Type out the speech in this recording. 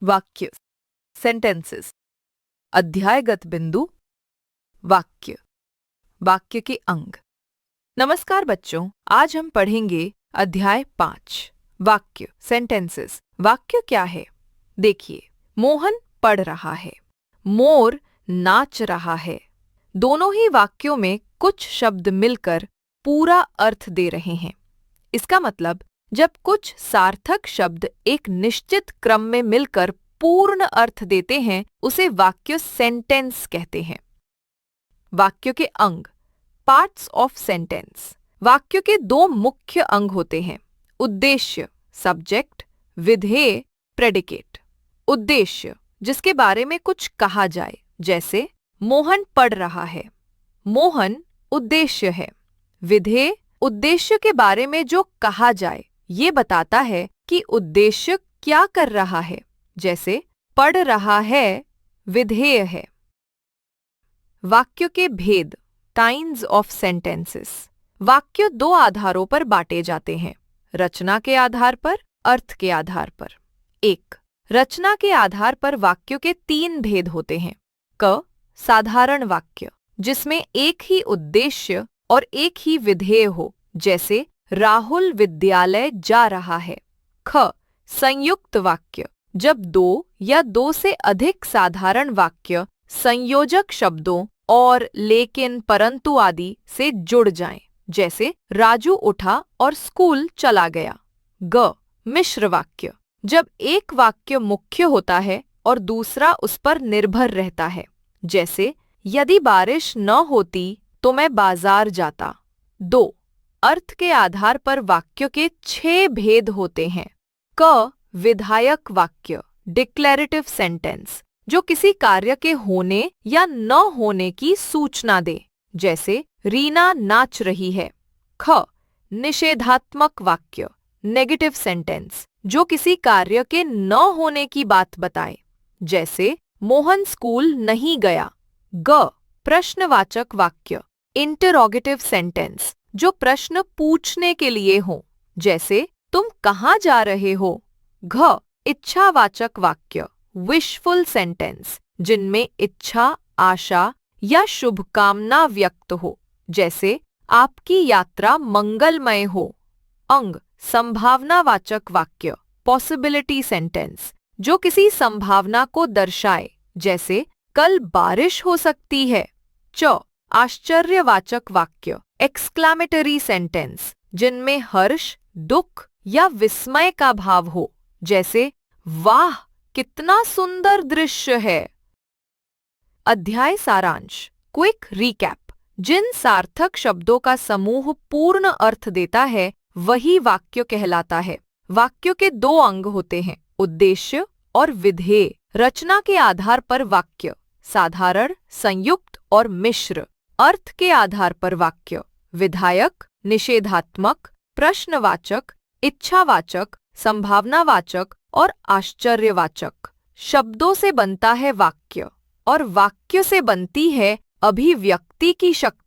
वाक्य सेंटेंसेस, अध्यायगत बिंदु, वाक्य, वाक्य के अंग। नमस्कार बच्चों, आज हम पढ़ेंगे अध्याय 5 वाक्य सेंटेंसेस। वाक्य क्या है? देखिए, मोहन पढ़ रहा है, मोर नाच रहा है। दोनों ही वाक्यों में कुछ शब्द मिलकर पूरा अर्थ दे रहे हैं। इसका मतलब जब कुछ सार्थक शब्द एक निश्चित क्रम में मिलकर पूर्ण अर्थ देते हैं, उसे वाक्य सेंटेंस कहते हैं। वाक्य के अंग, पार्ट्स ऑफ सेंटेंस। वाक्य के दो मुख्य अंग होते हैं, उद्देश्य सब्जेक्ट, विधेय प्रेडिकेट। उद्देश्य, जिसके बारे में कुछ कहा जाए, जैसे मोहन पढ़ रहा है, मोहन उद्देश्य है। विधेय, उद्देश्य के बारे में जो कहा जाए ये बताता है कि उद्देश्य क्या कर रहा है, जैसे पढ़ रहा है विधेय है। वाक्य के भेद, काइंड्स ऑफ सेंटेंसेस। वाक्य दो आधारों पर बांटे जाते हैं, रचना के आधार पर, अर्थ के आधार पर। एक, रचना के आधार पर वाक्य के तीन भेद होते हैं। क, साधारण वाक्य, जिसमें एक ही उद्देश्य और एक ही विधेय हो, जैसे राहुल विद्यालय जा रहा है। ख, संयुक्त वाक्य, जब दो या दो से अधिक साधारण वाक्य संयोजक शब्दों और लेकिन, परंतु आदि से जुड़ जाएं, जैसे राजू उठा और स्कूल चला गया। ग, मिश्र वाक्य, जब एक वाक्य मुख्य होता है और दूसरा उस पर निर्भर रहता है, जैसे यदि बारिश न होती तो मैं बाजार जाता। 2, अर्थ के आधार पर वाक्य के 6 भेद होते हैं। क, विधायक वाक्य, डिक्लेरेटिव सेंटेंस, जो किसी कार्य के होने या न होने की सूचना दे, जैसे रीना नाच रही है। ख, निषेधात्मक वाक्य, नेगेटिव सेंटेंस, जो किसी कार्य के न होने की बात बताए, जैसे मोहन स्कूल नहीं गया। ग, प्रश्नवाचक वाक्य, इंटरोगेटिव सेंटेंस, जो प्रश्न पूछने के लिए हो, जैसे तुम कहाँ जा रहे हो। घ, इच्छावाचक वाक्य, विशफुल सेंटेंस, जिनमें इच्छा, आशा या शुभकामना व्यक्त हो, जैसे आपकी यात्रा मंगलमय हो। अंग, संभावनावाचक वाक्य, पॉसिबिलिटी सेंटेंस, जो किसी संभावना को दर्शाए, जैसे कल बारिश हो सकती है। च, आश्चर्यवाचक वाक्य, एक्सक्लेमेटरी सेंटेंस, जिनमें हर्ष, दुख या विस्मय का भाव हो, जैसे वाह कितना सुंदर दृश्य है। अध्याय सारांश, क्विक रिकैप। जिन सार्थक शब्दों का समूह पूर्ण अर्थ देता है वही वाक्य कहलाता है। वाक्य के दो अंग होते हैं, उद्देश्य और विधेय। रचना के आधार पर वाक्य साधारण, संयुक्त और मिश्र। अर्थ के आधार पर वाक्य विधायक, निषेधात्मक, प्रश्नवाचक, इच्छावाचक, संभावनावाचक और आश्चर्यवाचक। शब्दों से बनता है वाक्य और वाक्य से बनती है अभिव्यक्ति की शक्ति।